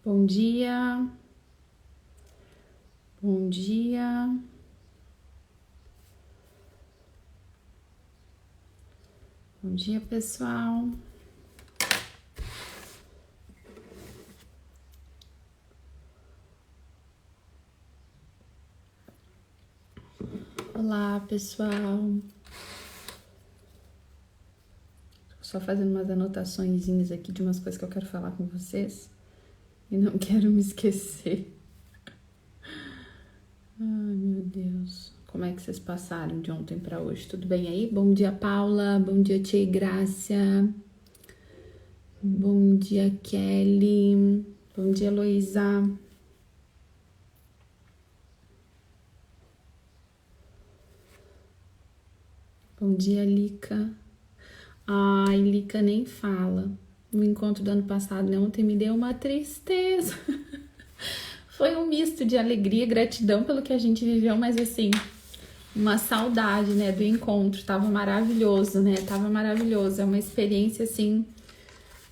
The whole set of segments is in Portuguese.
Bom dia, bom dia, bom dia, pessoal. Olá, pessoal. Só fazendo umas anotaçõezinhas aqui de umas coisas que eu quero falar com vocês e não quero me esquecer. Ai, meu Deus. Como é que vocês passaram de ontem para hoje? Tudo bem aí? Bom dia, Paula. Bom dia, Tia Grácia. Bom dia, Kelly. Bom dia, Heloísa. Bom dia, Lica. Ai, Lica, nem fala. O encontro do ano passado, né? Ontem me deu uma tristeza. Foi um misto de alegria e gratidão pelo que a gente viveu, mas assim, uma saudade, né, do encontro. Tava maravilhoso, né? Tava maravilhoso. É uma experiência, assim,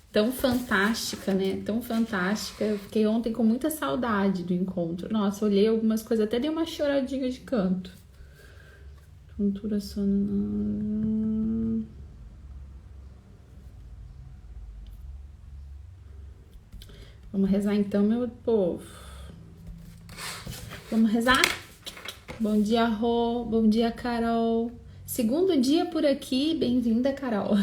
tão fantástica, né? Tão fantástica. Eu fiquei ontem com muita saudade do encontro. Nossa, olhei algumas coisas, até dei uma choradinha de canto. Tontura sono. Vamos rezar então, meu povo. Vamos rezar? Bom dia, Rô. Bom dia, Carol. Segundo dia por aqui. Bem-vinda, Carol.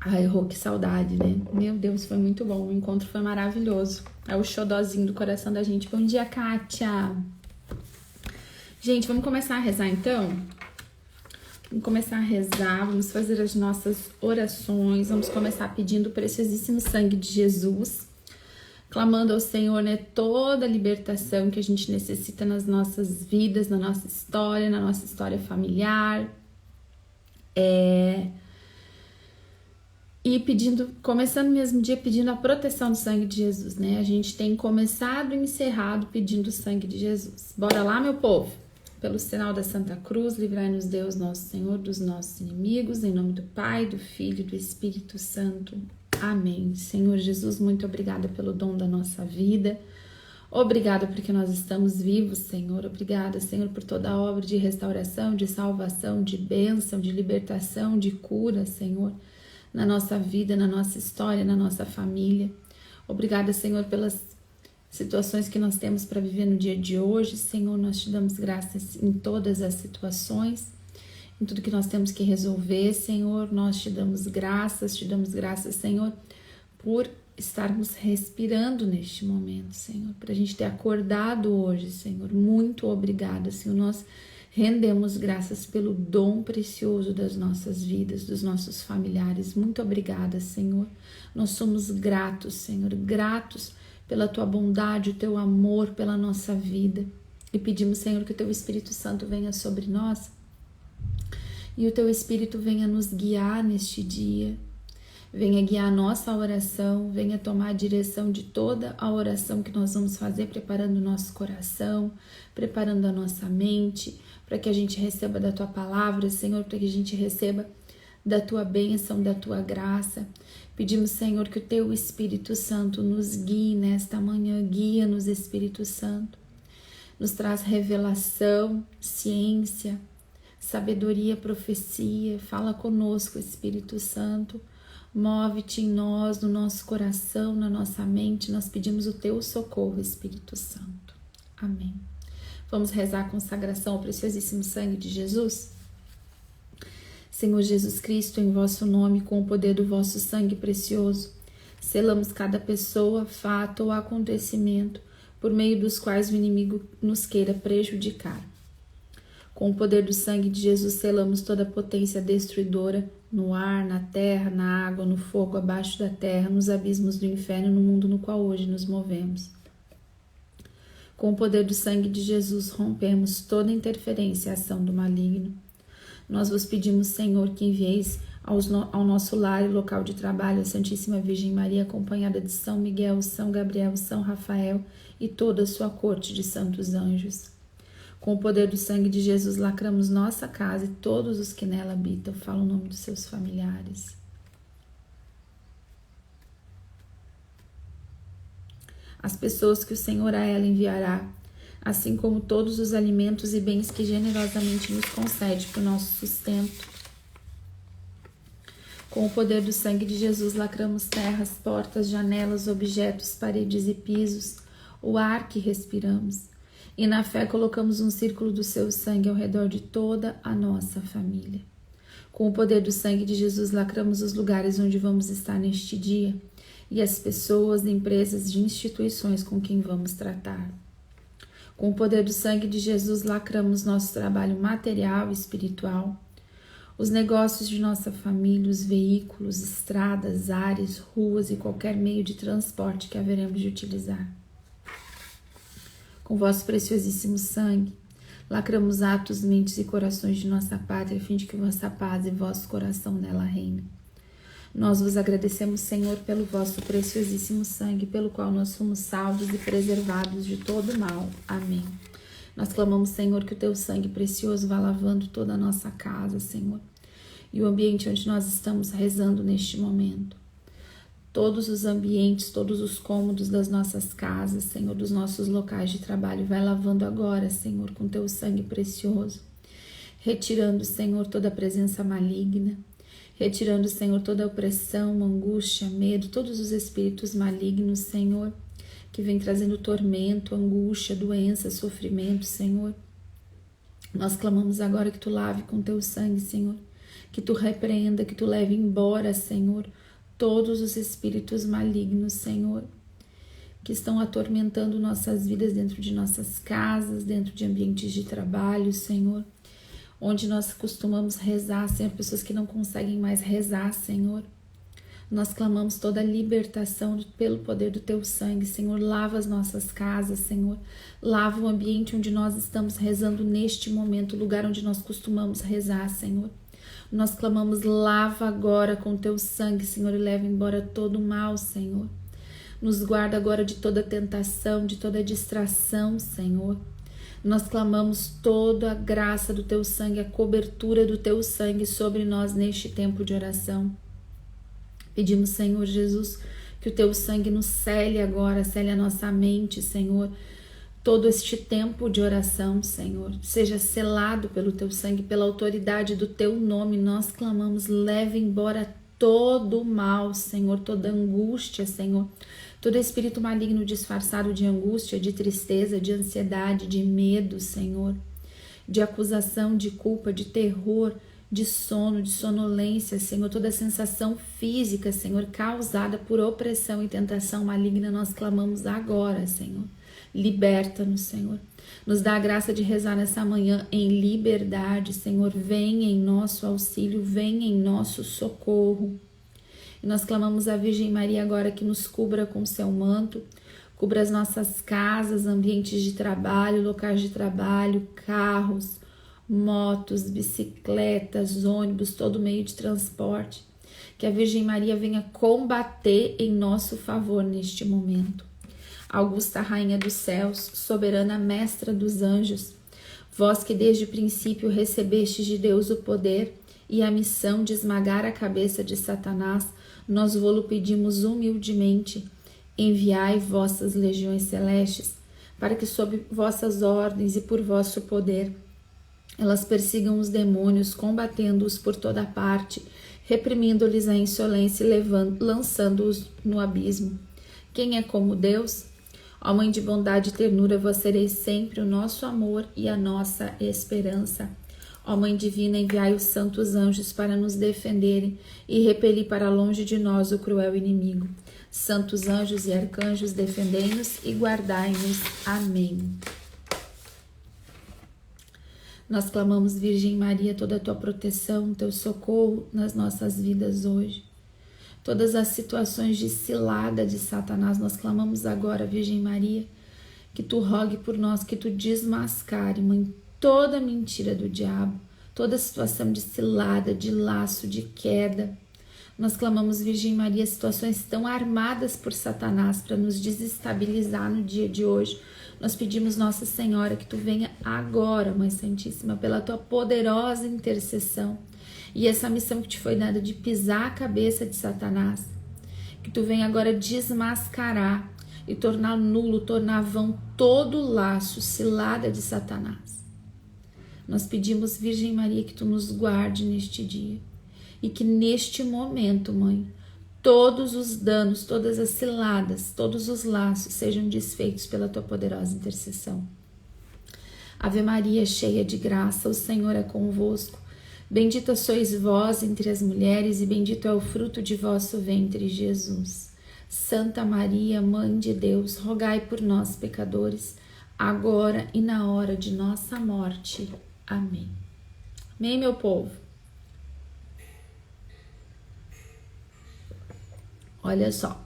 Ai, Rô, que saudade, né? Meu Deus, foi muito bom. O encontro foi maravilhoso. É o xodózinho do coração da gente. Bom dia, Kátia. Gente, vamos começar a rezar então? Vamos começar a rezar, vamos fazer as nossas orações, vamos começar pedindo o preciosíssimo sangue de Jesus, clamando ao Senhor, né, toda a libertação que a gente necessita nas nossas vidas, na nossa história familiar, e pedindo, começando mesmo dia pedindo a proteção do sangue de Jesus, né? A gente tem começado e encerrado pedindo o sangue de Jesus. Bora lá, meu povo? Pelo sinal da Santa Cruz, livrai-nos Deus, nosso Senhor, dos nossos inimigos, em nome do Pai, do Filho e do Espírito Santo. Amém. Senhor Jesus, muito obrigada pelo dom da nossa vida. Obrigada porque nós estamos vivos, Senhor. Obrigada, Senhor, por toda a obra de restauração, de salvação, de bênção, de libertação, de cura, Senhor, na nossa vida, na nossa história, na nossa família. Obrigada, Senhor, pelas situações que nós temos para viver no dia de hoje. Senhor, nós te damos graças em todas as situações, em tudo que nós temos que resolver, Senhor. Nós te damos graças, Senhor, por estarmos respirando neste momento, Senhor, para a gente ter acordado hoje, Senhor. Muito obrigada, Senhor. Nós rendemos graças pelo dom precioso das nossas vidas, dos nossos familiares. Muito obrigada, Senhor. Nós somos gratos, Senhor, gratos pela tua bondade, o teu amor pela nossa vida. E pedimos, Senhor, que o teu Espírito Santo venha sobre nós e o teu Espírito venha nos guiar neste dia. Venha guiar a nossa oração, venha tomar a direção de toda a oração que nós vamos fazer, preparando o nosso coração, preparando a nossa mente, para que a gente receba da tua palavra, Senhor, para que a gente receba da tua bênção, da tua graça. Pedimos, Senhor, que o teu Espírito Santo nos guie nesta manhã. Guia-nos, Espírito Santo. Nos traz revelação, ciência, sabedoria, profecia. Fala conosco, Espírito Santo. Move-te em nós, no nosso coração, na nossa mente. Nós pedimos o teu socorro, Espírito Santo. Amém. Vamos rezar a consagração ao preciosíssimo sangue de Jesus? Senhor Jesus Cristo, em vosso nome, com o poder do vosso sangue precioso, selamos cada pessoa, fato ou acontecimento, por meio dos quais o inimigo nos queira prejudicar. Com o poder do sangue de Jesus, selamos toda a potência destruidora no ar, na terra, na água, no fogo, abaixo da terra, nos abismos do inferno, no mundo no qual hoje nos movemos. Com o poder do sangue de Jesus, rompemos toda interferência e ação do maligno. Nós vos pedimos, Senhor, que envieis ao nosso lar e local de trabalho a Santíssima Virgem Maria, acompanhada de São Miguel, São Gabriel, São Rafael e toda a sua corte de santos anjos. Com o poder do sangue de Jesus, lacramos nossa casa e todos os que nela habitam. Fala o nome dos seus familiares. as pessoas que o Senhor a ela enviará, assim como todos os alimentos e bens que generosamente nos concede para o nosso sustento. Com o poder do sangue de Jesus, lacramos terras, portas, janelas, objetos, paredes e pisos, o ar que respiramos. E na fé colocamos um círculo do seu sangue ao redor de toda a nossa família. Com o poder do sangue de Jesus, lacramos os lugares onde vamos estar neste dia e as pessoas, empresas e instituições com quem vamos tratar. Com o poder do sangue de Jesus, lacramos nosso trabalho material e espiritual, os negócios de nossa família, os veículos, estradas, áreas, ruas e qualquer meio de transporte que haveremos de utilizar. Com vosso preciosíssimo sangue, lacramos atos, mentes e corações de nossa pátria, a fim de que vossa paz e vosso coração nela reine. Nós vos agradecemos, Senhor, pelo vosso preciosíssimo sangue, pelo qual nós somos salvos e preservados de todo mal. Amém. Nós clamamos, Senhor, que o teu sangue precioso vá lavando toda a nossa casa, Senhor, e o ambiente onde nós estamos rezando neste momento. Todos os ambientes, todos os cômodos das nossas casas, Senhor, dos nossos locais de trabalho, vai lavando agora, Senhor, com teu sangue precioso, retirando, Senhor, toda a presença maligna, retirando, Senhor, toda a opressão, angústia, medo, todos os espíritos malignos, Senhor, que vem trazendo tormento, angústia, doença, sofrimento, Senhor. Nós clamamos agora que tu lave com teu sangue, Senhor, que tu repreenda, que tu leve embora, Senhor, todos os espíritos malignos, Senhor, que estão atormentando nossas vidas dentro de nossas casas, dentro de ambientes de trabalho, Senhor, onde nós costumamos rezar, Senhor, pessoas que não conseguem mais rezar, Senhor. Nós clamamos toda a libertação pelo poder do teu sangue, Senhor. Lava as nossas casas, Senhor. Lava o ambiente onde nós estamos rezando neste momento, o lugar onde nós costumamos rezar, Senhor. Nós clamamos, lava agora com teu sangue, Senhor, e leva embora todo o mal, Senhor. Nos guarda agora de toda tentação, de toda distração, Senhor. Nós clamamos toda a graça do teu sangue, a cobertura do teu sangue sobre nós neste tempo de oração. Pedimos, Senhor Jesus, que o teu sangue nos cele agora, cele a nossa mente, Senhor. Todo este tempo de oração, Senhor, seja selado pelo teu sangue, pela autoridade do teu nome. Nós clamamos, leve embora todo o mal, Senhor, toda angústia, Senhor. Todo espírito maligno disfarçado de angústia, de tristeza, de ansiedade, de medo, Senhor. De acusação, de culpa, de terror, de sono, de sonolência, Senhor, toda sensação física, Senhor, causada por opressão e tentação maligna, nós clamamos agora, Senhor. Liberta-nos, Senhor. Nos dá a graça de rezar nessa manhã em liberdade, Senhor. Vem em nosso auxílio, vem em nosso socorro. E nós clamamos a Virgem Maria agora que nos cubra com seu manto, cubra as nossas casas, ambientes de trabalho, locais de trabalho, carros, motos, bicicletas, ônibus, todo meio de transporte. Que a Virgem Maria venha combater em nosso favor neste momento. Augusta Rainha dos Céus, soberana Mestra dos Anjos, vós que desde o princípio recebestes de Deus o poder e a missão de esmagar a cabeça de Satanás, nós vô-lo pedimos humildemente. Enviai vossas legiões celestes, para que sob vossas ordens e por vosso poder elas persigam os demônios, combatendo-os por toda parte, reprimindo-lhes a insolência e lançando-os no abismo. Quem é como Deus? Ó Mãe de bondade e ternura, vós sereis sempre o nosso amor e a nossa esperança. Ó Mãe divina, enviai os santos anjos para nos defenderem e repelir para longe de nós o cruel inimigo. Santos anjos e arcanjos, defendei-nos e guardai-nos. Amém. Nós clamamos, Virgem Maria, toda a tua proteção, teu socorro nas nossas vidas hoje. Todas as situações de cilada de Satanás, nós clamamos agora, Virgem Maria, que tu rogue por nós, que tu desmascare, Mãe, toda mentira do diabo, toda situação de cilada, de laço, de queda. Nós clamamos, Virgem Maria, situações tão armadas por Satanás para nos desestabilizar no dia de hoje. Nós pedimos, Nossa Senhora, que tu venha agora, Mãe Santíssima, pela tua poderosa intercessão. E essa missão que te foi dada de pisar a cabeça de Satanás, que tu venha agora desmascarar, e tornar nulo, tornar vão todo laço, cilada de Satanás. Nós pedimos, Virgem Maria, que tu nos guarde neste dia e que neste momento, Mãe, todos os danos, todas as ciladas, todos os laços sejam desfeitos pela tua poderosa intercessão. Ave Maria, cheia de graça, o Senhor é convosco. Bendita sois vós entre as mulheres e bendito é o fruto de vosso ventre, Jesus. Santa Maria, Mãe de Deus, rogai por nós, pecadores, agora e na hora de nossa morte. Amém. Amém, meu povo? Olha só.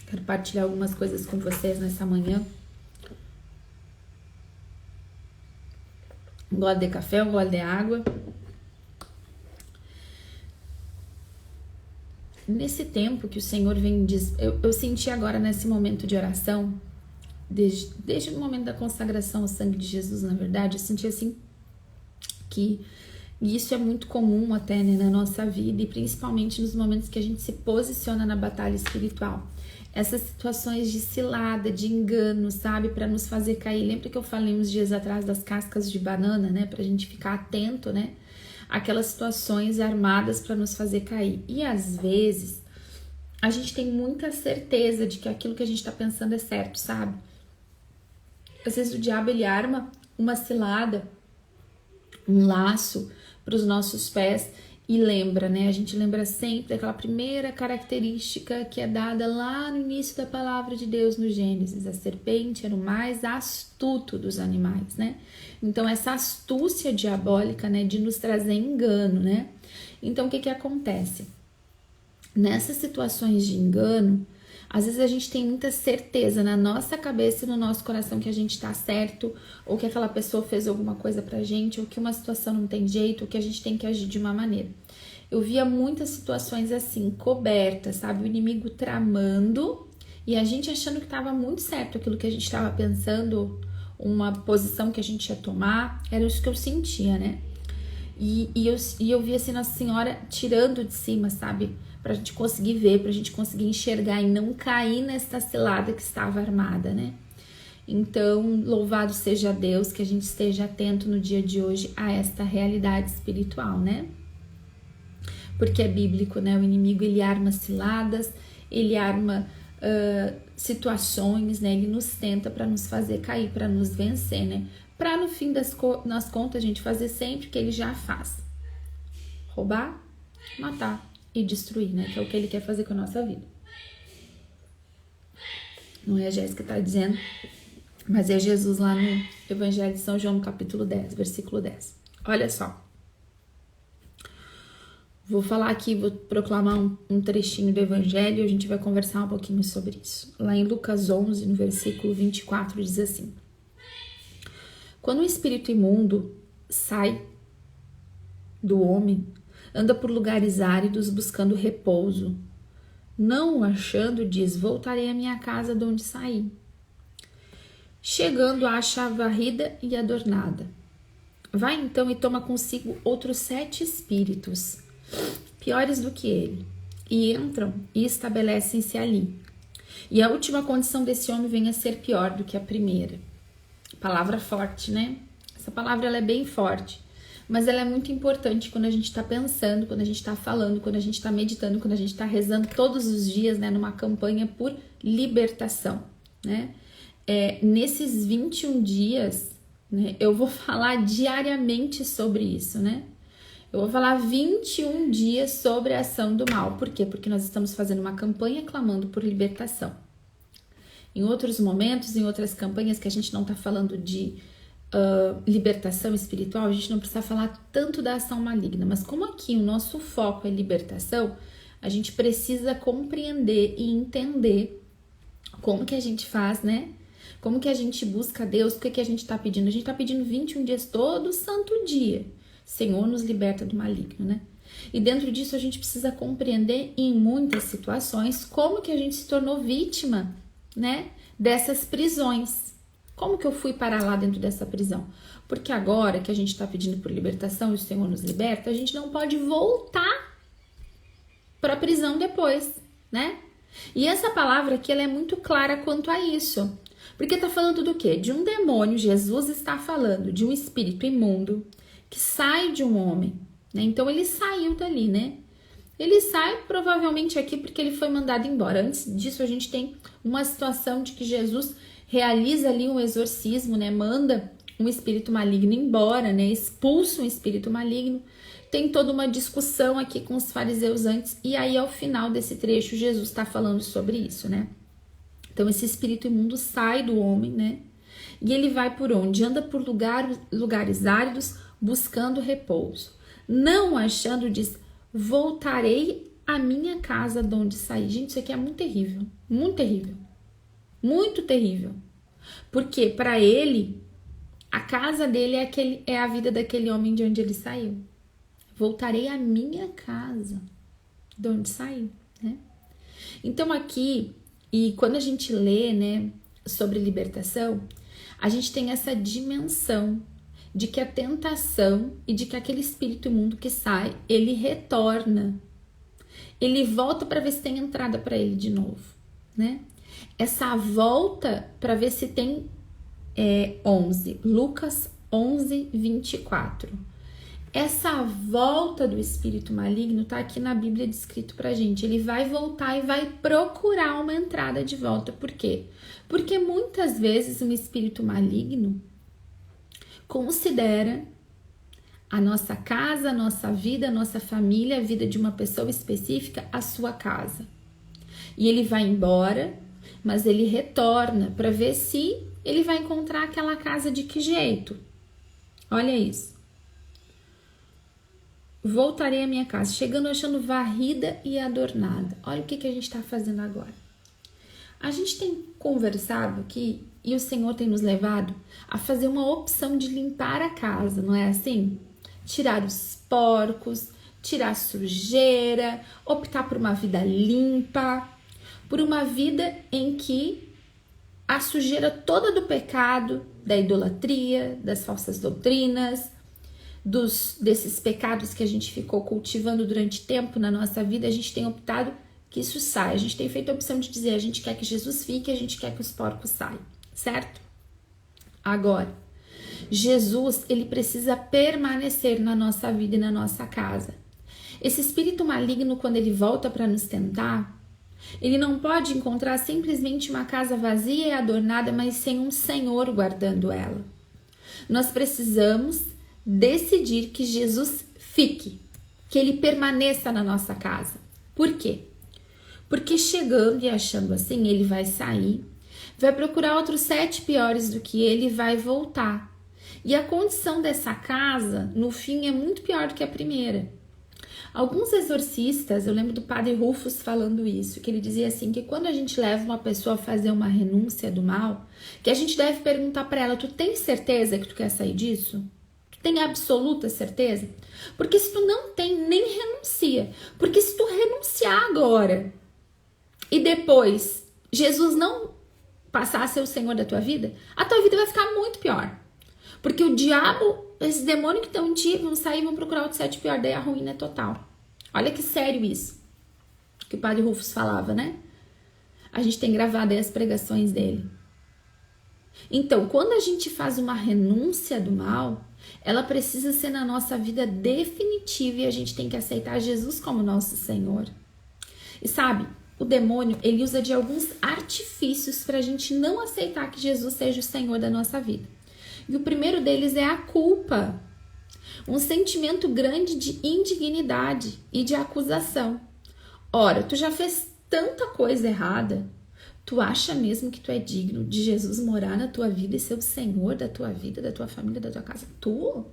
Quero partilhar algumas coisas com vocês nessa manhã. Um gole de café, um gole de água. Nesse tempo que o Senhor vem... Eu senti agora nesse momento de oração, desde o momento da consagração ao sangue de Jesus, na verdade, eu senti assim que isso é muito comum até, né, na nossa vida, e principalmente nos momentos que a gente se posiciona na batalha espiritual. Essas situações de cilada, de engano, sabe? Para nos fazer cair. Lembra que eu falei uns dias atrás das cascas de banana, né? Pra gente ficar atento, né? Aquelas situações armadas para nos fazer cair. E às vezes, a gente tem muita certeza de que aquilo que a gente tá pensando é certo, sabe? Às vezes o diabo, ele arma uma cilada, um laço para os nossos pés. E lembra, né? A gente lembra sempre daquela primeira característica que é dada lá no início da palavra de Deus no Gênesis. A serpente era o mais astuto dos animais, né? Então, essa astúcia diabólica, né? De nos trazer engano, né? Então, o que acontece? Nessas situações de engano, às vezes a gente tem muita certeza na nossa cabeça e no nosso coração que a gente tá certo, ou que aquela pessoa fez alguma coisa pra gente, ou que uma situação não tem jeito, ou que a gente tem que agir de uma maneira. Eu via muitas situações assim, cobertas, sabe? O inimigo tramando e a gente achando que tava muito certo aquilo que a gente tava pensando, uma posição que a gente ia tomar, era isso que eu sentia, né? E eu via assim Nossa Senhora tirando de cima, sabe? Pra gente conseguir ver, pra gente conseguir enxergar e não cair nessa cilada que estava armada, né? Então, louvado seja Deus, que a gente esteja atento no dia de hoje a esta realidade espiritual, né? Porque é bíblico, né? O inimigo, ele arma ciladas, ele arma situações, né? Ele nos tenta para nos fazer cair, para nos vencer, né? Para no fim das contas a gente fazer sempre o que ele já faz: roubar, matar e destruir, né? Que é o que ele quer fazer com a nossa vida. Não é a Jéssica que tá dizendo, mas é Jesus lá no Evangelho de São João, no capítulo 10, versículo 10. Olha só. Vou falar aqui, vou proclamar um trechinho do Evangelho e a gente vai conversar um pouquinho sobre isso. Lá em Lucas 11, no versículo 24, diz assim: quando o espírito imundo sai do homem, anda por lugares áridos buscando repouso. Não o achando, diz: voltarei à minha casa de onde saí. Chegando, acha varrida e adornada. Vai então e toma consigo outros 7 espíritos, piores do que ele, e entram e estabelecem-se ali. E a última condição desse homem vem a ser pior do que a primeira. Palavra forte, né? Essa palavra, ela é bem forte. Mas ela é muito importante quando a gente está pensando, quando a gente está falando, quando a gente está meditando, quando a gente está rezando todos os dias, né, numa campanha por libertação, né? Nesses 21 dias, né, eu vou falar diariamente sobre isso, né? Eu vou falar 21 dias sobre a ação do mal. Por quê? Porque nós estamos fazendo uma campanha clamando por libertação. Em outros momentos, em outras campanhas que a gente não está falando de libertação espiritual, a gente não precisa falar tanto da ação maligna, mas como aqui o nosso foco é libertação, a gente precisa compreender e entender como que a gente faz, né? Como que a gente busca Deus, o que que a gente está pedindo? A gente está pedindo 21 dias todo santo dia. Senhor, nos liberta do maligno, né? E dentro disso a gente precisa compreender em muitas situações como que a gente se tornou vítima, né? Dessas prisões. Como que eu fui parar lá dentro dessa prisão? Porque agora que a gente está pedindo por libertação e o Senhor nos liberta, a gente não pode voltar para a prisão depois, né? E essa palavra aqui, ela é muito clara quanto a isso. Porque tá falando do quê? De um demônio. Jesus está falando de um espírito imundo que sai de um homem, né? Então ele saiu dali, né? Ele sai provavelmente aqui porque ele foi mandado embora. Antes disso, a gente tem uma situação de que Jesus realiza ali um exorcismo, né? Manda um espírito maligno embora, né? Expulsa um espírito maligno. Tem toda uma discussão aqui com os fariseus antes. E aí, ao final desse trecho, Jesus está falando sobre isso, né? Então, esse espírito imundo sai do homem, né? E ele vai por onde? Anda por lugares áridos, buscando repouso. Não achando, diz, voltarei à minha casa de onde saí. Gente, isso aqui é muito terrível. Muito terrível. Muito terrível. Porque, para ele, a casa dele é a vida daquele homem de onde ele saiu. Voltarei à minha casa de onde saí, né? Então, aqui... E quando a gente lê, né, sobre libertação, a gente tem essa dimensão de que a tentação e de que aquele espírito imundo que sai, ele retorna. Ele volta para ver se tem entrada para ele de novo, né? Essa volta para ver se tem 11, Lucas 11, 24. Essa volta do espírito maligno tá aqui na Bíblia descrito pra gente. Ele vai voltar e vai procurar uma entrada de volta. Por quê? Porque muitas vezes um espírito maligno considera a nossa casa, a nossa vida, a nossa família, a vida de uma pessoa específica, a sua casa. E ele vai embora, mas ele retorna para ver se ele vai encontrar aquela casa de que jeito. Olha isso. Voltarei à minha casa, chegando achando varrida e adornada. Olha o que a gente está fazendo agora. A gente tem conversado aqui e o Senhor tem nos levado a fazer uma opção de limpar a casa, não é assim? Tirar os porcos, tirar a sujeira, optar por uma vida limpa, por uma vida em que a sujeira toda do pecado, da idolatria, das falsas doutrinas, desses pecados que a gente ficou cultivando durante tempo na nossa vida, a gente tem optado que isso saia. A gente tem feito a opção de dizer, a gente quer que Jesus fique, a gente quer que os porcos saiam, certo? Agora, Jesus, ele precisa permanecer na nossa vida e na nossa casa. Esse espírito maligno, quando ele volta para nos tentar, ele não pode encontrar simplesmente uma casa vazia e adornada, mas sem um Senhor guardando ela. Nós precisamos decidir que Jesus fique, que ele permaneça na nossa casa. Por quê? Porque chegando e achando assim, ele vai sair, vai procurar outros 7 piores do que ele e vai voltar. E a condição dessa casa, no fim, é muito pior do que a primeira. Alguns exorcistas, eu lembro do padre Rufus falando isso, que ele dizia assim, que quando a gente leva uma pessoa a fazer uma renúncia do mal, que a gente deve perguntar para ela, tu tem certeza que tu quer sair disso? Tem absoluta certeza? Porque se tu não tem, nem renuncia. Porque se tu renunciar agora e depois Jesus não passar a ser o Senhor da tua vida, a tua vida vai ficar muito pior. Porque o diabo, esses demônios que estão em ti, vão sair e vão procurar o 7 pior, daí a ruína é total. Olha que sério isso. Que o padre Rufus falava, né? A gente tem gravado aí as pregações dele. Então, quando a gente faz uma renúncia do mal, ela precisa ser na nossa vida definitiva e a gente tem que aceitar Jesus como nosso Senhor. E sabe, o demônio, ele usa de alguns artifícios para a gente não aceitar que Jesus seja o Senhor da nossa vida. E o primeiro deles é a culpa. Um sentimento grande de indignidade e de acusação. Ora, tu já fez tanta coisa errada. Tu acha mesmo que tu é digno de Jesus morar na tua vida e ser o Senhor da tua vida, da tua família, da tua casa? Tu?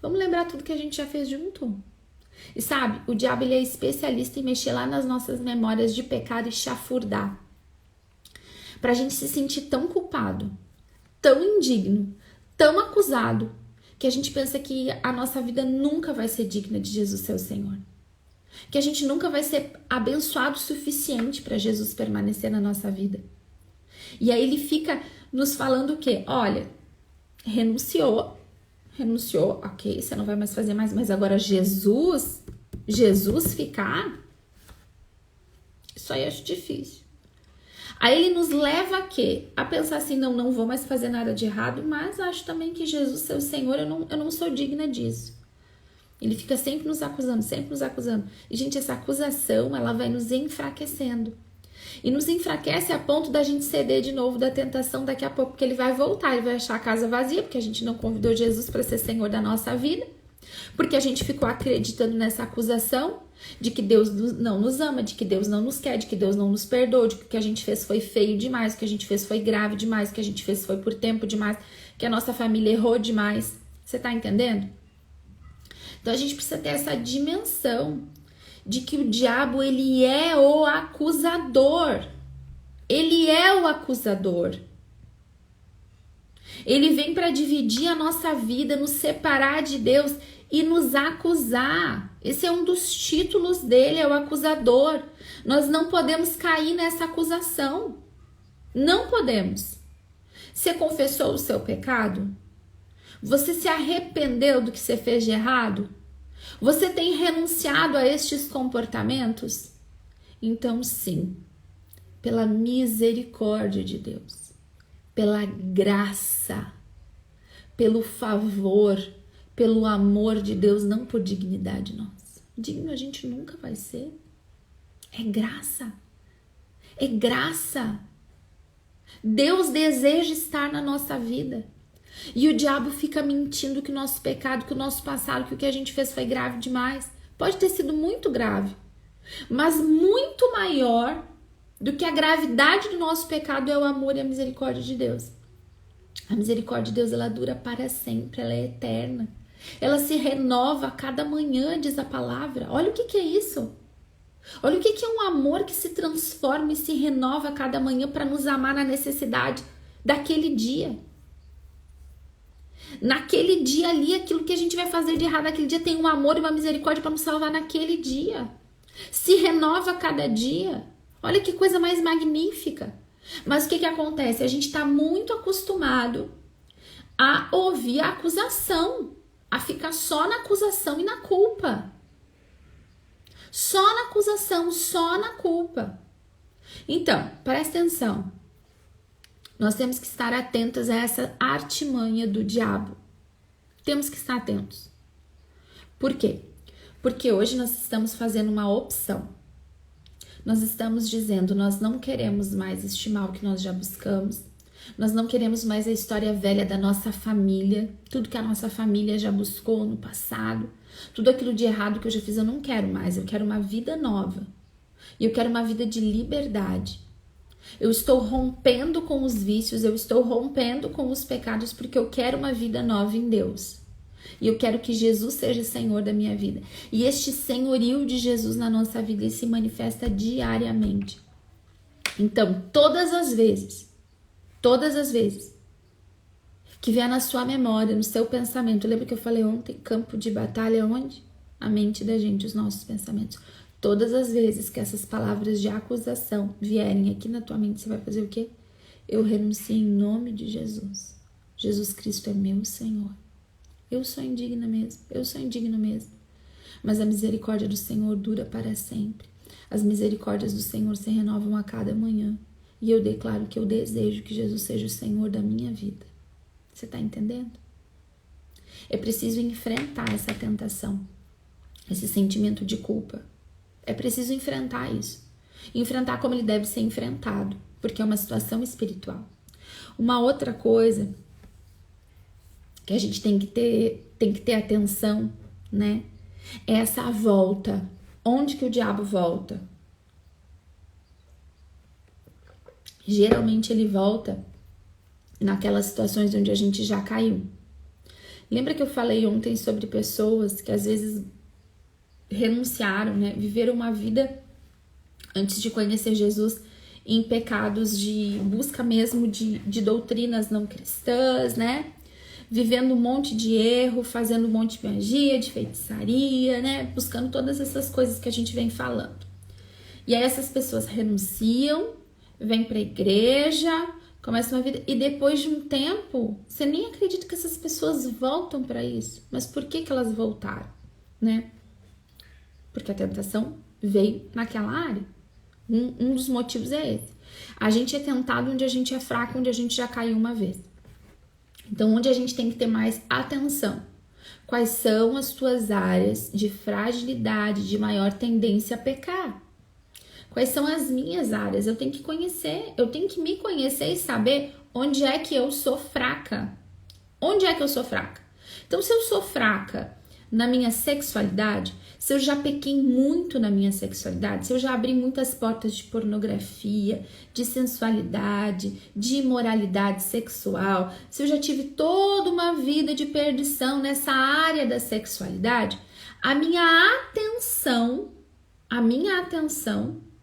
Vamos lembrar tudo que a gente já fez junto. E sabe, o diabo, ele é especialista em mexer lá nas nossas memórias de pecado e chafurdar. Pra gente se sentir tão culpado, tão indigno, tão acusado, que a gente pensa que a nossa vida nunca vai ser digna de Jesus ser o Senhor. Que a gente nunca vai ser abençoado o suficiente para Jesus permanecer na nossa vida. E aí ele fica nos falando o quê? Olha, renunciou, ok, você não vai mais fazer mais, mas agora Jesus ficar, Isso aí eu acho difícil. Aí ele nos leva a quê? A pensar assim, não vou mais fazer nada de errado, mas acho também que Jesus, seu Senhor, eu não sou digna disso. Ele fica sempre nos acusando, sempre nos acusando. E, gente, essa acusação, ela vai nos enfraquecendo. E nos enfraquece a ponto da gente ceder de novo da tentação daqui a pouco, porque ele vai voltar, ele vai achar a casa vazia, porque a gente não convidou Jesus para ser Senhor da nossa vida, porque a gente ficou acreditando nessa acusação de que Deus não nos ama, de que Deus não nos quer, de que Deus não nos perdoa, de que o que a gente fez foi feio demais, o que a gente fez foi grave demais, o que a gente fez foi por tempo demais, que a nossa família errou demais. Você tá entendendo? Então a gente precisa ter essa dimensão de que o diabo, ele é o acusador. Ele é o acusador. Ele vem para dividir a nossa vida, nos separar de Deus e nos acusar. Esse é um dos títulos dele, é o acusador. Nós não podemos cair nessa acusação. Não podemos. Você confessou o seu pecado? Você se arrependeu do que você fez de errado? Você tem renunciado a estes comportamentos? Então, sim, pela misericórdia de Deus, pela graça, pelo favor, pelo amor de Deus, não por dignidade nossa. Digno a gente nunca vai ser. É graça. É graça. Deus deseja estar na nossa vida. E o diabo fica mentindo que o nosso pecado, que o nosso passado, que o que a gente fez foi grave demais. Pode ter sido muito grave, mas muito maior do que a gravidade do nosso pecado é o amor e a misericórdia de Deus. A misericórdia de Deus, ela dura para sempre, ela é eterna. Ela se renova a cada manhã, diz a palavra. Olha o que é isso. Olha o que é um amor que se transforma e se renova a cada manhã para nos amar na necessidade daquele dia. Naquele dia ali, aquilo que a gente vai fazer de errado naquele dia tem um amor e uma misericórdia para nos salvar naquele dia. Se renova a cada dia. Olha que coisa mais magnífica. Mas o que acontece? A gente está muito acostumado a ouvir a acusação, a ficar só na acusação e na culpa. Só na acusação, só na culpa. Então, presta atenção. Nós temos que estar atentos a essa artimanha do diabo. Temos que estar atentos. Por quê? Porque hoje nós estamos fazendo uma opção. Nós estamos dizendo, nós não queremos mais estimar o que nós já buscamos. Nós não queremos mais a história velha da nossa família. Tudo que a nossa família já buscou no passado. Tudo aquilo de errado que eu já fiz, eu não quero mais. Eu quero uma vida nova. E eu quero uma vida de liberdade. Eu estou rompendo com os vícios, eu estou rompendo com os pecados porque eu quero uma vida nova em Deus. E eu quero que Jesus seja Senhor da minha vida. E este senhorio de Jesus na nossa vida, ele se manifesta diariamente. Então, todas as vezes que vier na sua memória, no seu pensamento, lembra que eu falei ontem, campo de batalha onde? A mente da gente, os nossos pensamentos. Todas as vezes que essas palavras de acusação vierem aqui na tua mente, você vai fazer o quê? Eu renuncio em nome de Jesus. Jesus Cristo é meu Senhor. Eu sou indigna mesmo, eu sou indigno mesmo. Mas a misericórdia do Senhor dura para sempre. As misericórdias do Senhor se renovam a cada manhã. E eu declaro que eu desejo que Jesus seja o Senhor da minha vida. Você está entendendo? É preciso enfrentar essa tentação, esse sentimento de culpa. É preciso enfrentar isso. Enfrentar como ele deve ser enfrentado, porque é uma situação espiritual. Uma outra coisa que a gente tem que ter atenção, né? É essa volta. Onde que o diabo volta? Geralmente ele volta naquelas situações onde a gente já caiu. Lembra que eu falei ontem sobre pessoas que às vezes renunciaram, né? Viveram uma vida antes de conhecer Jesus em pecados de busca mesmo de doutrinas não cristãs, né? Vivendo um monte de erro, fazendo um monte de magia, de feitiçaria, né? Buscando todas essas coisas que a gente vem falando. E aí essas pessoas renunciam, vêm para a igreja, começam uma vida e depois de um tempo, você nem acredita que essas pessoas voltam para isso. Mas por que elas voltaram, né? Porque a tentação veio naquela área. Um dos motivos é esse. A gente é tentado onde a gente é fraco, onde a gente já caiu uma vez. Então, onde a gente tem que ter mais atenção? Quais são as tuas áreas de fragilidade, de maior tendência a pecar? Quais são as minhas áreas? Eu tenho que conhecer, eu tenho que me conhecer e saber onde é que eu sou fraca. Onde é que eu sou fraca? Então, se eu sou fraca na minha sexualidade, se eu já pequei muito na minha sexualidade, se eu já abri muitas portas de pornografia, de sensualidade, de imoralidade sexual, se eu já tive toda uma vida de perdição nessa área da sexualidade, a minha atenção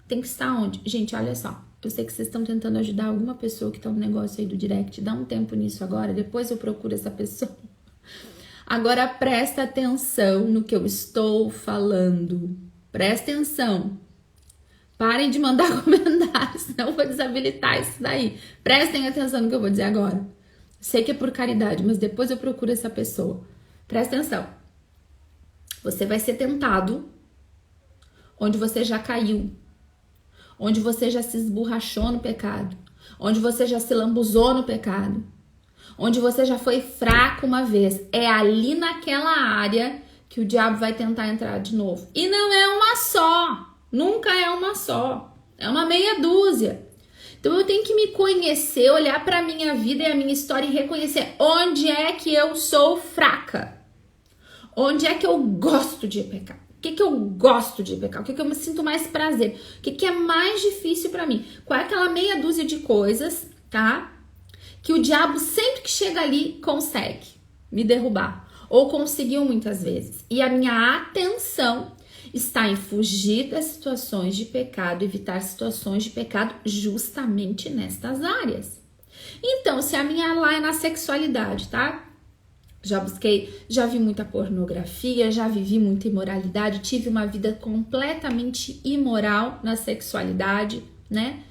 tem que estar onde? Gente, olha só, eu sei que vocês estão tentando ajudar alguma pessoa que tá no negócio aí do direct, dá um tempo nisso agora, depois eu procuro essa pessoa. Agora presta atenção no que eu estou falando. Presta atenção. Parem de mandar comentários, senão eu vou desabilitar isso daí. Prestem atenção no que eu vou dizer agora. Sei que é por caridade, mas depois eu procuro essa pessoa. Presta atenção. Você vai ser tentado onde você já caiu, onde você já se esborrachou no pecado, onde você já se lambuzou no pecado, onde você já foi fraco uma vez. É ali naquela área que o diabo vai tentar entrar de novo. E não é uma só. Nunca é uma só. É uma meia dúzia. Então eu tenho que me conhecer, olhar para a minha vida e a minha história e reconhecer onde é que eu sou fraca. Onde é que eu gosto de pecar. O que eu gosto de pecar? O que eu me sinto mais prazer? O que é mais difícil para mim? Qual é aquela meia dúzia de coisas, tá? Que o diabo sempre que chega ali consegue me derrubar. Ou conseguiu muitas vezes. E a minha atenção está em fugir das situações de pecado, evitar situações de pecado justamente nestas áreas. Então, se a minha lá é na sexualidade, tá? Já busquei, já vi muita pornografia, já vivi muita imoralidade, tive uma vida completamente imoral na sexualidade, né?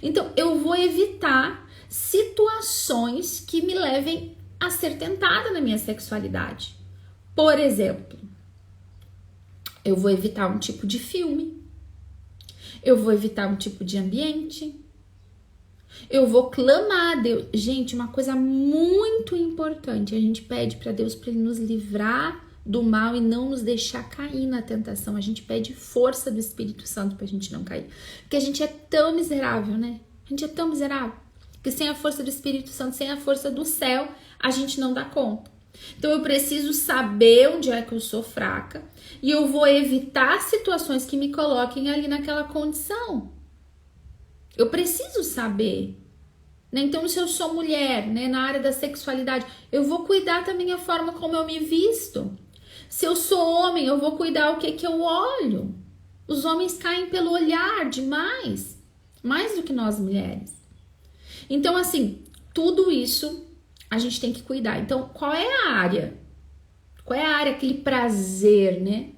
Então, eu vou evitar situações que me levem a ser tentada na minha sexualidade. Por exemplo, eu vou evitar um tipo de filme, eu vou evitar um tipo de ambiente, eu vou clamar a Deus. Gente, uma coisa muito importante, a gente pede para Deus para Ele nos livrar do mal e não nos deixar cair na tentação. A gente pede força do Espírito Santo pra gente não cair, porque a gente é tão miserável, né? A gente é tão miserável que sem a força do Espírito Santo, sem a força do céu, a gente não dá conta. Então eu preciso saber onde é que eu sou fraca e eu vou evitar situações que me coloquem ali naquela condição. Eu preciso saber, né? Então, se eu sou mulher, né, na área da sexualidade, eu vou cuidar também a forma como eu me visto. Se eu sou homem, eu vou cuidar o que eu olho. Os homens caem pelo olhar demais, mais do que nós mulheres. Então, assim, tudo isso a gente tem que cuidar. Então, qual é a área? Qual é a área, aquele prazer, né?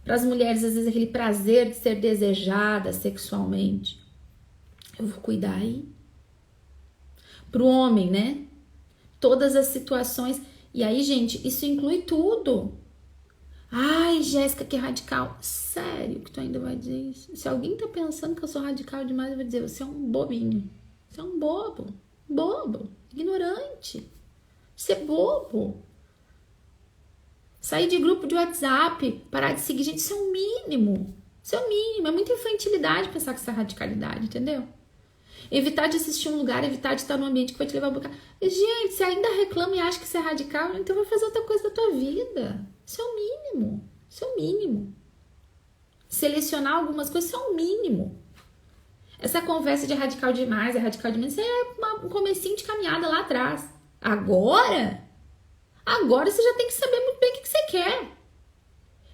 Para as mulheres, às vezes, aquele prazer de ser desejada sexualmente. Eu vou cuidar aí. Pro homem, né? Todas as situações. E aí, gente, isso inclui tudo. Ai, Jéssica, que radical. Sério que tu ainda vai dizer isso? Se alguém tá pensando que eu sou radical demais, eu vou dizer, você é um bobinho. Você é um bobo. Bobo. Ignorante. Você é bobo. Sair de grupo de WhatsApp, parar de seguir gente, isso é o mínimo. Isso é o mínimo. É muita infantilidade pensar que isso é radicalidade, entendeu? Evitar de assistir um lugar, evitar de estar num ambiente que vai te levar a boca. Gente, se ainda reclama e acha que isso é radical, então vai fazer outra coisa da tua vida. Isso é o mínimo. Isso é o mínimo. Selecionar algumas coisas, isso é o mínimo. Essa conversa de radical demais, é radical demais, isso é um comecinho de caminhada lá atrás. Agora você já tem que saber muito bem o que você quer.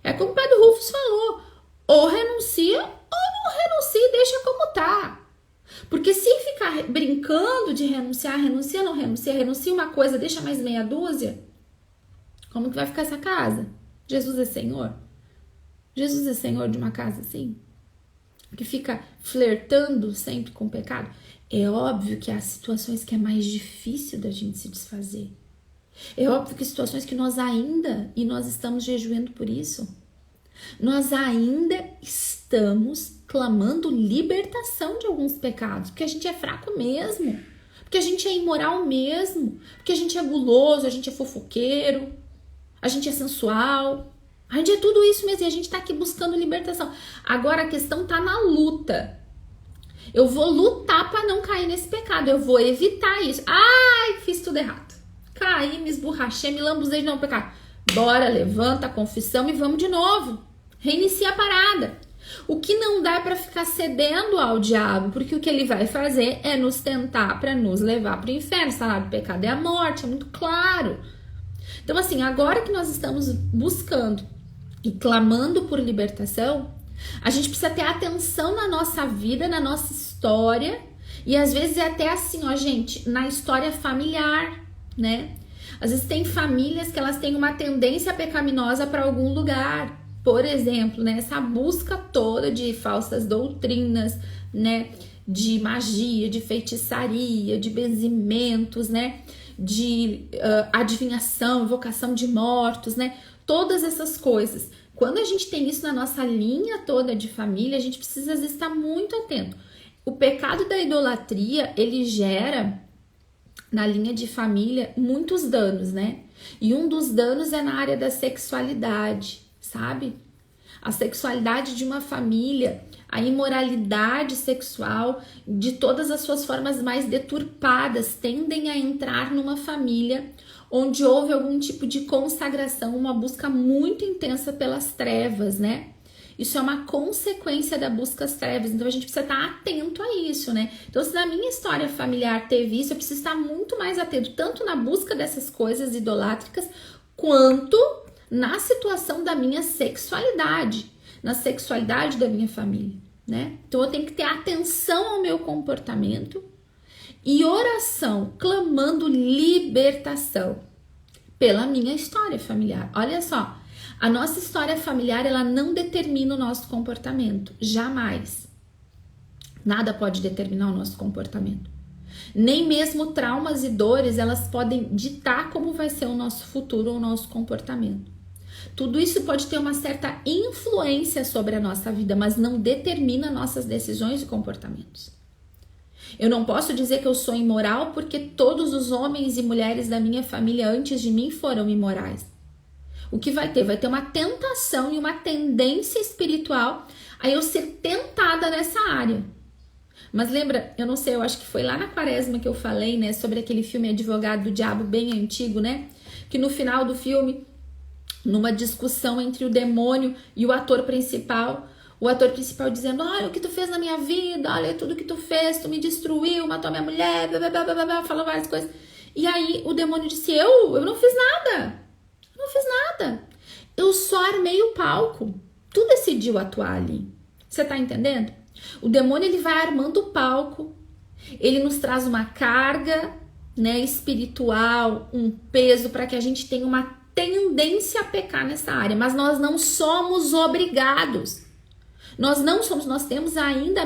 É como o Padre Rufus falou. Ou renuncia, ou não renuncia e deixa como tá. Porque se ficar brincando de renunciar, renuncia, não renuncia, renuncia uma coisa, deixa mais meia dúzia, como que vai ficar essa casa? Jesus é Senhor? Jesus é Senhor de uma casa assim? Que fica flertando sempre com o pecado? É óbvio que há situações que é mais difícil da gente se desfazer. É óbvio que situações que nós estamos jejuando por isso. Nós ainda estamos estamos clamando libertação de alguns pecados, porque a gente é fraco mesmo, porque a gente é imoral mesmo, porque a gente é guloso, a gente é fofoqueiro, a gente é sensual, a gente é tudo isso mesmo e a gente tá aqui buscando libertação. Agora a questão tá na luta. Eu vou lutar para não cair nesse pecado, eu vou evitar isso. Ai, fiz tudo errado. Caí, me esborrachei, me lambuzei de novo pecado. Bora, levanta a confissão e vamos de novo. Reinicia a parada. O que não dá é para ficar cedendo ao diabo, porque o que ele vai fazer é nos tentar para nos levar para o inferno. O salário do pecado é a morte, é muito claro. Então assim, agora que nós estamos buscando e clamando por libertação, a gente precisa ter atenção na nossa vida, na nossa história, e às vezes é até assim, ó, gente, na história familiar, né? Às vezes tem famílias que elas têm uma tendência pecaminosa para algum lugar. Por exemplo, né, essa busca toda de falsas doutrinas, né, de magia, de feitiçaria, de benzimentos, né, de adivinhação, invocação de mortos, né, todas essas coisas. Quando a gente tem isso na nossa linha toda de família, a gente precisa às vezes estar muito atento. O pecado da idolatria, ele gera na linha de família muitos danos, né? E um dos danos é na área da sexualidade, sabe? A sexualidade de uma família, a imoralidade sexual de todas as suas formas mais deturpadas tendem a entrar numa família onde houve algum tipo de consagração, uma busca muito intensa pelas trevas, né? Isso é uma consequência da busca às trevas, então a gente precisa estar atento a isso, né? Então, se na minha história familiar teve isso, eu preciso estar muito mais atento, tanto na busca dessas coisas idolátricas, quanto na situação da minha sexualidade, na sexualidade da minha família, né? Então, eu tenho que ter atenção ao meu comportamento e oração, clamando libertação pela minha história familiar. Olha só, a nossa história familiar, ela não determina o nosso comportamento, jamais. Nada pode determinar o nosso comportamento. Nem mesmo traumas e dores, elas podem ditar como vai ser o nosso futuro ou o nosso comportamento. Tudo isso pode ter uma certa influência sobre a nossa vida, mas não determina nossas decisões e comportamentos. Eu não posso dizer que eu sou imoral porque todos os homens e mulheres da minha família antes de mim foram imorais. O que vai ter? Vai ter uma tentação e uma tendência espiritual a eu ser tentada nessa área. Mas lembra, eu não sei, eu acho que foi lá na Quaresma que eu falei, né, sobre aquele filme Advogado do Diabo, bem antigo, né? Que no final do filme, numa discussão entre o demônio e o ator principal dizendo, olha o que tu fez na minha vida, olha tudo que tu fez, tu me destruiu, matou minha mulher, blá, blá, blá, blá, blá, falou várias coisas. E aí o demônio disse, eu não fiz nada. Não fiz nada. Eu só armei o palco. Tu decidiu atuar ali. Você tá entendendo? O demônio, ele vai armando o palco. Ele nos traz uma carga, né, espiritual, um peso para que a gente tenha uma tendência a pecar nessa área. Mas nós não somos obrigados. Nós não somos, nós temos ainda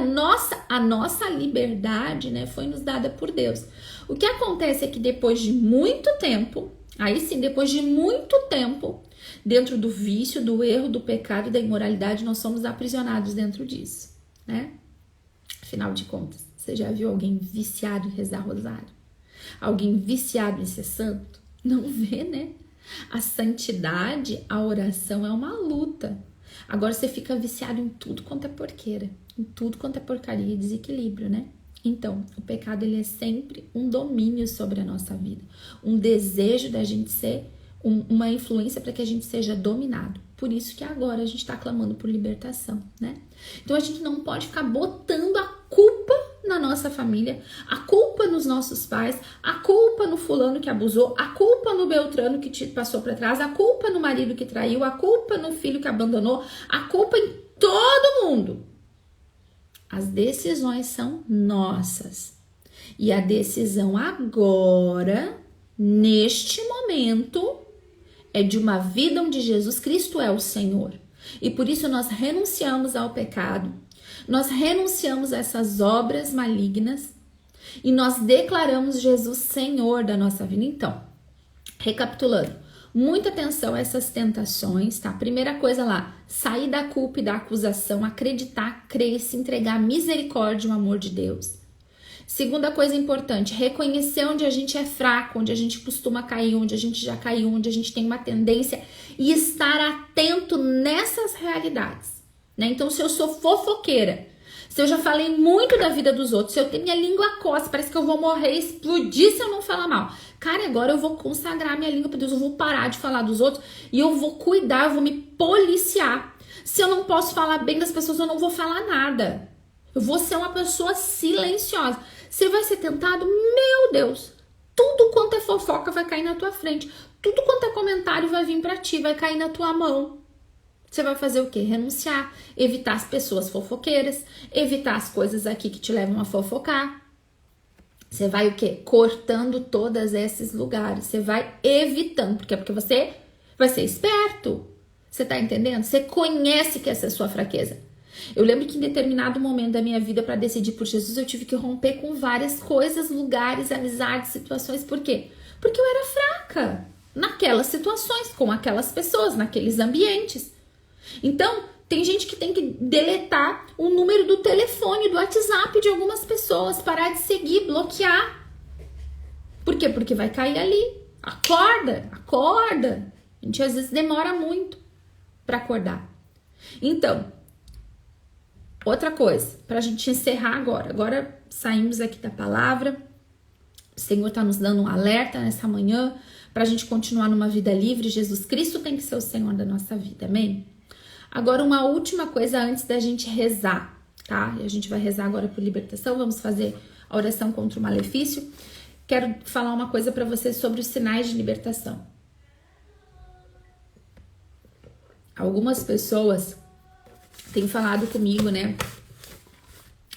a nossa liberdade, né, foi nos dada por Deus. O que acontece é que depois de muito tempo, aí sim, depois de muito tempo, dentro do vício, do erro, do pecado e da imoralidade, nós somos aprisionados dentro disso, né? Afinal de contas, você já viu alguém viciado em rezar rosário? Alguém viciado em ser santo? Não vê, né? A santidade, a oração é uma luta. Agora você fica viciado em tudo quanto é porqueira, em tudo quanto é porcaria e desequilíbrio, né? Então, o pecado, ele é sempre um domínio sobre a nossa vida, um desejo da gente ser, uma influência para que a gente seja dominado. Por isso que agora a gente está clamando por libertação, né? Então, a gente não pode ficar botando a culpa na nossa família, a culpa nos nossos pais, a culpa no fulano que abusou, a culpa no Beltrano que te passou para trás, a culpa no marido que traiu, a culpa no filho que abandonou, a culpa em todo mundo. As decisões são nossas. E a decisão agora, neste momento, é de uma vida onde Jesus Cristo é o Senhor. E por isso nós renunciamos ao pecado, nós renunciamos a essas obras malignas e nós declaramos Jesus Senhor da nossa vida. Então, recapitulando, muita atenção a essas tentações, tá? Primeira coisa lá, sair da culpa e da acusação, acreditar, crer, se entregar à misericórdia e ao amor de Deus. Segunda coisa importante, reconhecer onde a gente é fraco, onde a gente costuma cair, onde a gente já caiu, onde a gente tem uma tendência e estar atento nessas realidades, né? Então, se eu sou fofoqueira, se eu já falei muito da vida dos outros, se eu tenho minha língua coça, parece que eu vou morrer, explodir se eu não falar mal. Cara, agora eu vou consagrar minha língua para Deus, eu vou parar de falar dos outros e eu vou cuidar, eu vou me policiar. Se eu não posso falar bem das pessoas, eu não vou falar nada. Eu vou ser uma pessoa silenciosa. Você vai ser tentado? Meu Deus! Tudo quanto é fofoca vai cair na tua frente. Tudo quanto é comentário vai vir para ti, vai cair na tua mão. Você vai fazer o quê? Renunciar, evitar as pessoas fofoqueiras, evitar as coisas aqui que te levam a fofocar. Você vai o quê? Cortando todos esses lugares. Você vai evitando, porque você vai ser esperto. Você tá entendendo? Você conhece que essa é a sua fraqueza. Eu lembro que em determinado momento da minha vida, para decidir por Jesus, eu tive que romper com várias coisas, lugares, amizades, situações. Por quê? Porque eu era fraca naquelas situações, com aquelas pessoas, naqueles ambientes. Então, tem gente que tem que deletar o número do telefone, do WhatsApp de algumas pessoas, parar de seguir, bloquear. Por quê? Porque vai cair ali. Acorda. A gente às vezes demora muito para acordar. Então, outra coisa, pra gente encerrar agora. Agora saímos aqui da palavra. O Senhor tá nos dando um alerta nessa manhã pra gente continuar numa vida livre. Jesus Cristo tem que ser o Senhor da nossa vida, amém? Agora, uma última coisa antes da gente rezar, tá? E a gente vai rezar agora por libertação, vamos fazer a oração contra o malefício. Quero falar uma coisa pra vocês sobre os sinais de libertação. Algumas pessoas têm falado comigo, né?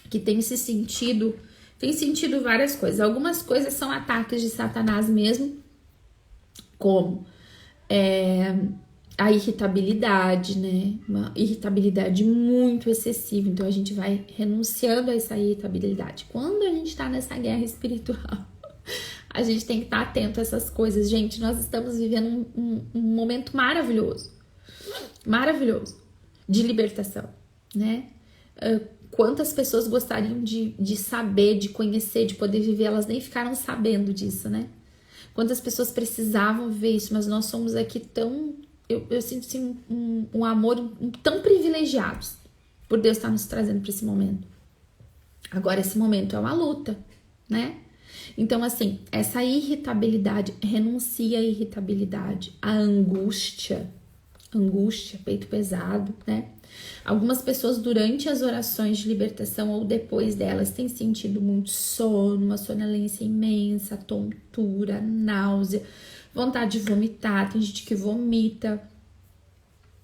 Que tem sentido várias coisas. Algumas coisas são ataques de Satanás mesmo, como a irritabilidade, né? Uma irritabilidade muito excessiva. Então a gente vai renunciando a essa irritabilidade. Quando a gente tá nessa guerra espiritual, a gente tem que estar atento a essas coisas. Gente, nós estamos vivendo um momento maravilhoso de libertação, né? Quantas pessoas gostariam de saber, de conhecer, de poder viver, elas nem ficaram sabendo disso, né? Quantas pessoas precisavam viver isso, mas nós somos aqui tão... Eu sinto assim, um amor tão privilegiados por Deus estar nos trazendo para esse momento. Agora, esse momento é uma luta, né? Então, assim, essa irritabilidade, renuncia à irritabilidade, à angústia, peito pesado, né? Algumas pessoas durante as orações de libertação ou depois delas têm sentido muito sono, uma sonolência imensa, tontura, náusea, vontade de vomitar. Tem gente que vomita,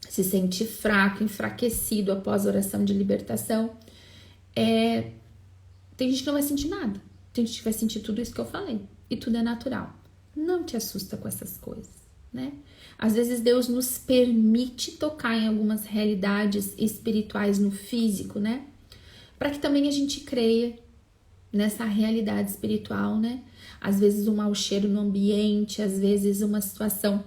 se sente fraco, enfraquecido após a oração de libertação. Tem gente que não vai sentir nada, tem gente que vai sentir tudo isso que eu falei, e tudo é natural. Não te assusta com essas coisas, né? Às vezes Deus nos permite tocar em algumas realidades espirituais no físico, né? Para que também a gente creia nessa realidade espiritual, né? Às vezes um mau cheiro no ambiente, às vezes uma situação,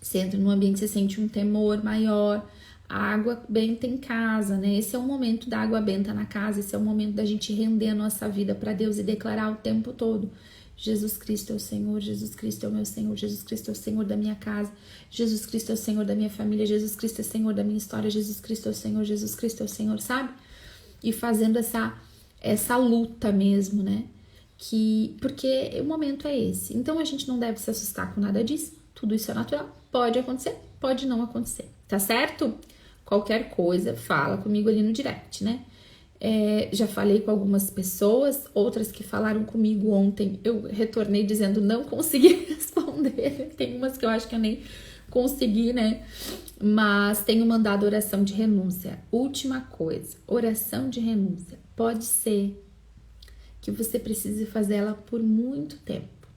você entra num ambiente, você sente um temor maior, a água benta em casa, né? Esse é o momento da água benta na casa, esse é o momento da gente render a nossa vida para Deus e declarar o tempo todo: Jesus Cristo é o Senhor, Jesus Cristo é o meu Senhor, Jesus Cristo é o Senhor da minha casa, Jesus Cristo é o Senhor da minha família, Jesus Cristo é o Senhor da minha história, Jesus Cristo é o Senhor, Jesus Cristo é o Senhor, sabe? E fazendo essa luta mesmo, né? Porque o momento é esse. Então a gente não deve se assustar com nada disso, tudo isso é natural, pode acontecer, pode não acontecer, tá certo? Qualquer coisa, fala comigo ali no direct, né? Já falei com algumas pessoas, outras que falaram comigo ontem, eu retornei dizendo não consegui responder. Tem umas que eu acho que eu nem consegui, né? Mas tenho mandado oração de renúncia. Última coisa, oração de renúncia. Pode ser que você precise fazer ela por muito tempo,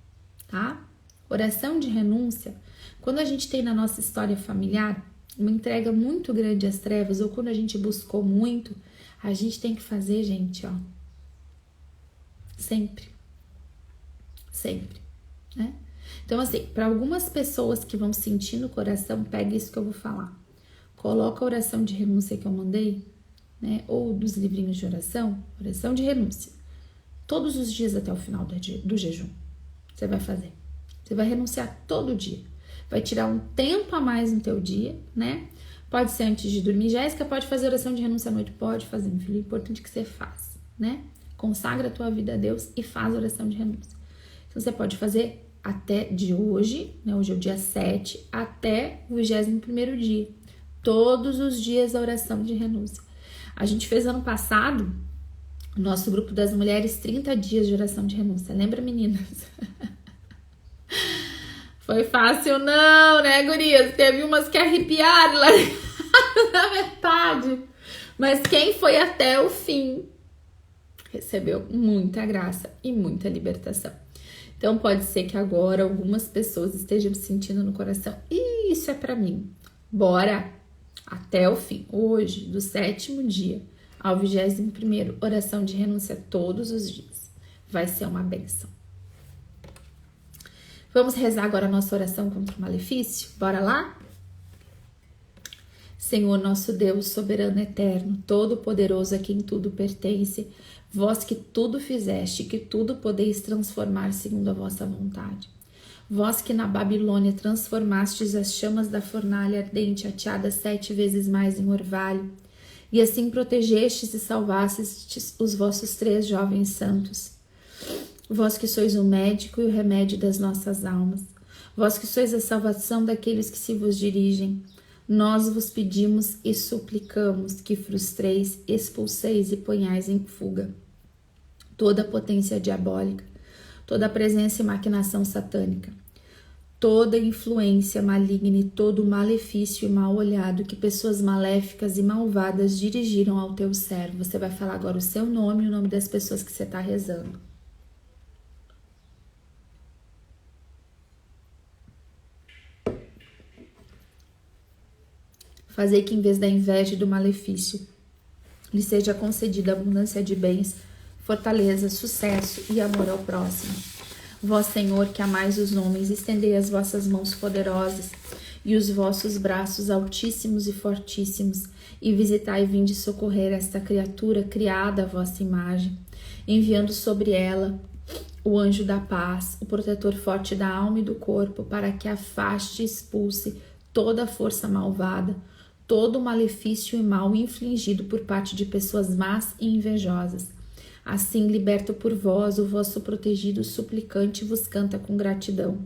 tá? Oração de renúncia, quando a gente tem na nossa história familiar uma entrega muito grande às trevas, ou quando a gente buscou muito, a gente tem que fazer, gente, ó, sempre, né? Então, assim, para algumas pessoas que vão sentir no coração, pega isso que eu vou falar. Coloca a oração de renúncia que eu mandei, né? Ou dos livrinhos de oração de renúncia. Todos os dias até o final do jejum. Você vai fazer. Você vai renunciar todo dia. Vai tirar um tempo a mais no teu dia, né? Pode ser antes de dormir. Jéssica, pode fazer oração de renúncia à noite? Pode fazer, meu filho. O importante é que você faça, né? Consagra a tua vida a Deus e faz oração de renúncia. Então, você pode fazer até de hoje, né? Hoje é o dia 7, até o 21º dia. Todos os dias a oração de renúncia. A gente fez ano passado, o nosso grupo das mulheres, 30 dias de oração de renúncia. Lembra, meninas? Foi fácil não, né, gurias? Teve umas que arrepiaram lá na metade. Mas quem foi até o fim recebeu muita graça e muita libertação. Então pode ser que agora algumas pessoas estejam sentindo no coração: isso é pra mim. Bora até o fim. Hoje, do 7º dia ao 21º, oração de renúncia todos os dias. Vai ser uma bênção. Vamos rezar agora a nossa oração contra o malefício? Bora lá? Senhor nosso Deus, soberano eterno, todo-poderoso, a quem tudo pertence, vós que tudo fizeste, que tudo podeis transformar segundo a vossa vontade. Vós que na Babilônia transformastes as chamas da fornalha ardente ateadas 7 vezes mais em orvalho, e assim protegestes e salvastes os vossos 3 jovens santos. Vós que sois o médico e o remédio das nossas almas, vós que sois a salvação daqueles que se vos dirigem, nós vos pedimos e suplicamos que frustreis, expulseis e ponhais em fuga toda a potência diabólica, toda a presença e maquinação satânica, toda influência maligna e todo malefício e mal olhado que pessoas maléficas e malvadas dirigiram ao teu servo. Você vai falar agora o seu nome e o nome das pessoas que você está rezando. Fazei que em vez da inveja e do malefício, lhe seja concedida abundância de bens, fortaleza, sucesso e amor ao próximo. Vós, Senhor, que amais os homens, estendei as vossas mãos poderosas e os vossos braços altíssimos e fortíssimos, e visitai e vinde socorrer esta criatura criada à vossa imagem, enviando sobre ela o anjo da paz, o protetor forte da alma e do corpo, para que afaste e expulse toda a força malvada, todo o malefício e mal infligido por parte de pessoas más e invejosas. Assim, liberto por vós, o vosso protegido suplicante vos canta com gratidão.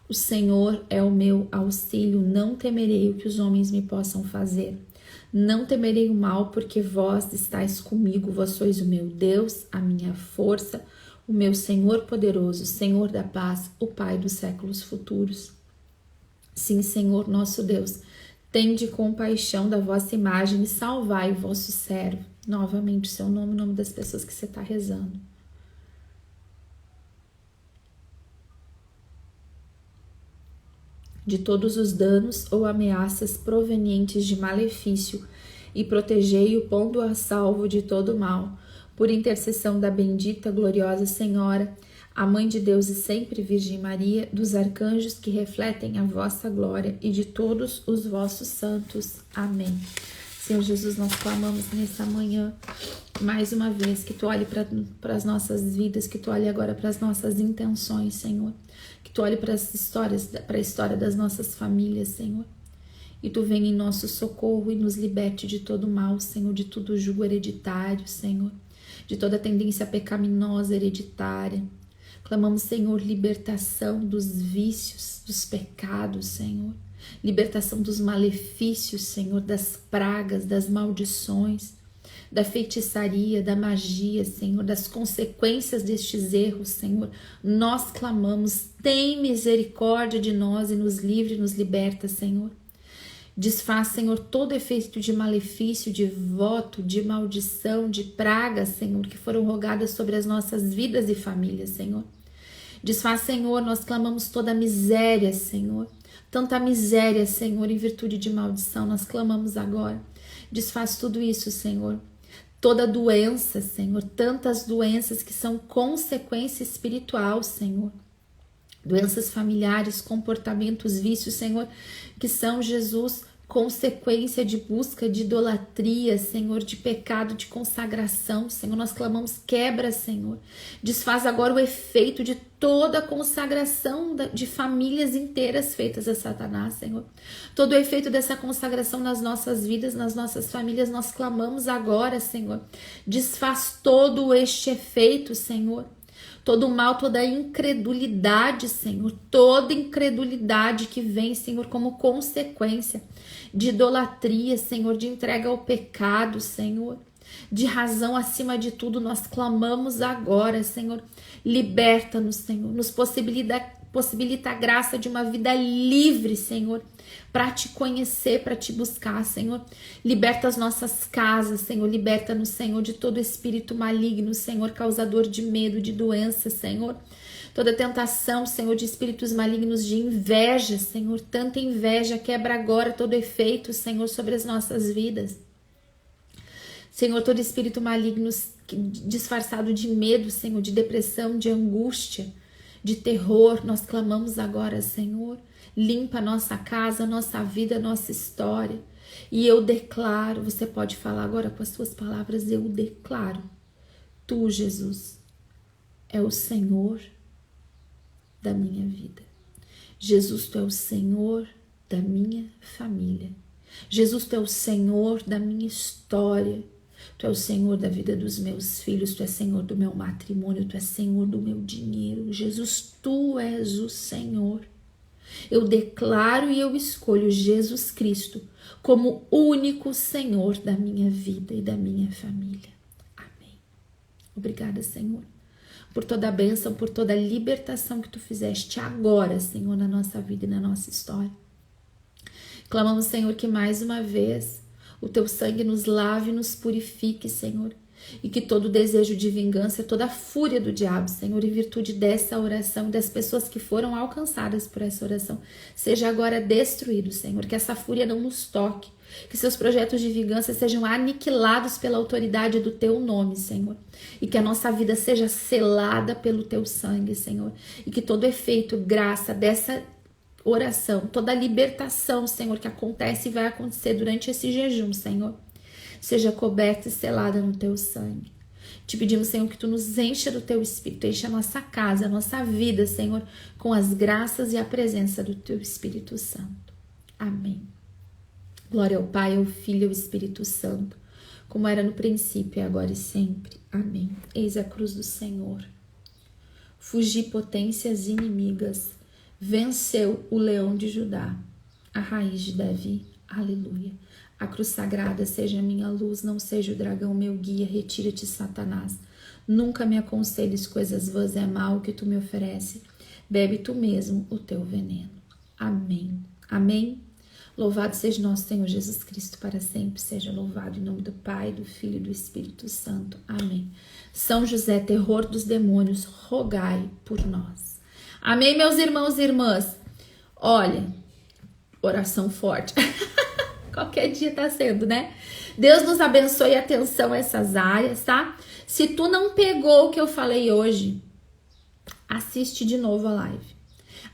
O Senhor é o meu auxílio, não temerei o que os homens me possam fazer. Não temerei o mal, porque vós estáis comigo, vós sois o meu Deus, a minha força, o meu Senhor poderoso, Senhor da paz, o Pai dos séculos futuros. Sim, Senhor nosso Deus, tende compaixão da vossa imagem e salvai o vosso servo. Novamente, o seu nome, o nome das pessoas que você está rezando. De todos os danos ou ameaças provenientes de malefício, e protegei-o pondo a salvo de todo mal, por intercessão da bendita, gloriosa Senhora, a Mãe de Deus e sempre Virgem Maria, dos arcanjos que refletem a vossa glória e de todos os vossos santos. Amém. Senhor Jesus, nós clamamos nessa manhã, mais uma vez, que Tu olhe para as nossas vidas, que Tu olhe agora para as nossas intenções, Senhor. Que Tu olhe para a história das nossas famílias, Senhor. E Tu venha em nosso socorro e nos liberte de todo mal, Senhor, de todo jugo hereditário, Senhor, de toda tendência pecaminosa hereditária. Clamamos, Senhor, libertação dos vícios, dos pecados, Senhor. Libertação dos malefícios, Senhor, das pragas, das maldições, da feitiçaria, da magia, Senhor, das consequências destes erros, Senhor. Nós clamamos, tem misericórdia de nós e nos livre, nos liberta, Senhor. Desfaz, Senhor, todo efeito de malefício, de voto, de maldição, de praga, Senhor, que foram rogadas sobre as nossas vidas e famílias, Senhor. Desfaz, Senhor, nós clamamos toda a miséria, Senhor. Tanta miséria, Senhor, em virtude de maldição, nós clamamos agora. Desfaz tudo isso, Senhor. Toda doença, Senhor, tantas doenças que são consequência espiritual, Senhor. doenças familiares, comportamentos, vícios, Senhor, que são, Jesus, consequência de busca de idolatria, Senhor, de pecado, de consagração, Senhor, nós clamamos quebra, Senhor, desfaz agora o efeito de toda a consagração de famílias inteiras feitas a Satanás, Senhor, todo o efeito dessa consagração nas nossas vidas, nas nossas famílias, nós clamamos agora, Senhor, desfaz todo este efeito, Senhor, todo o mal, toda a incredulidade, Senhor, toda incredulidade que vem, Senhor, como consequência de idolatria, Senhor, de entrega ao pecado, Senhor, de razão acima de tudo, nós clamamos agora, Senhor, liberta-nos, Senhor, nos possibilita a graça de uma vida livre, Senhor, para te conhecer, para te buscar, Senhor. Liberta as nossas casas, Senhor. Liberta-nos, Senhor, de todo espírito maligno, Senhor, causador de medo, de doença, Senhor. Toda tentação, Senhor, de espíritos malignos, de inveja, Senhor. Tanta inveja, quebra agora todo efeito, Senhor, sobre as nossas vidas. Senhor, todo espírito maligno disfarçado de medo, Senhor, de depressão, de angústia, de terror, nós clamamos agora, Senhor. Limpa a nossa casa, a nossa vida, a nossa história. E eu declaro, você pode falar agora com as suas palavras, eu declaro, tu, Jesus, é o Senhor da minha vida. Jesus, tu é o Senhor da minha família. Jesus, tu é o Senhor da minha história. Tu é o Senhor da vida dos meus filhos, tu és Senhor do meu matrimônio, tu és Senhor do meu dinheiro. Jesus, tu és o Senhor. Eu declaro e eu escolho Jesus Cristo como único Senhor da minha vida e da minha família. Amém. Obrigada, Senhor, por toda a bênção, por toda a libertação que tu fizeste agora, Senhor, na nossa vida e na nossa história. Clamamos, Senhor, que mais uma vez o teu sangue nos lave e nos purifique, Senhor. E que todo desejo de vingança, toda a fúria do diabo, Senhor, em virtude dessa oração, das pessoas que foram alcançadas por essa oração, seja agora destruído, Senhor. Que essa fúria não nos toque. Que seus projetos de vingança sejam aniquilados pela autoridade do teu nome, Senhor. E que a nossa vida seja selada pelo teu sangue, Senhor. E que todo efeito, graça dessa oração, toda a libertação, Senhor, que acontece e vai acontecer durante esse jejum, Senhor, seja coberta e selada no teu sangue. Te pedimos, Senhor, que tu nos encha do teu Espírito, encha a nossa casa, a nossa vida, Senhor, com as graças e a presença do teu Espírito Santo. Amém. Glória ao Pai, ao Filho e ao Espírito Santo, como era no princípio, agora e sempre. Amém. Eis a cruz do Senhor. Fugi potências inimigas. Venceu o leão de Judá, a raiz de Davi. Aleluia. A cruz sagrada seja a minha luz, não seja o dragão meu guia. Retira-te, Satanás. Nunca me aconselhes coisas vãs, é mal que tu me oferece. Bebe tu mesmo o teu veneno. Amém. Amém. Louvado seja nosso Senhor Jesus Cristo, para sempre seja louvado, em nome do Pai, do Filho e do Espírito Santo. Amém. São José, terror dos demônios, rogai por nós. Amém, meus irmãos e irmãs. Olha, oração forte. Qualquer dia tá sendo, né? Deus nos abençoe, atenção a essas áreas, tá? Se tu não pegou o que eu falei hoje, assiste de novo a live.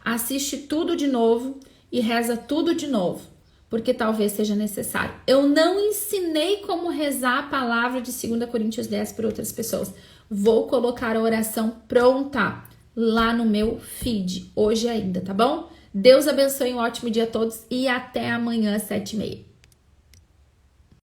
Assiste tudo de novo e reza tudo de novo, porque talvez seja necessário. Eu não ensinei como rezar a palavra de 2 Coríntios 10 por outras pessoas. Vou colocar a oração pronta lá no meu feed, hoje ainda, tá bom? Deus abençoe, um ótimo dia a todos e até amanhã às 7h30.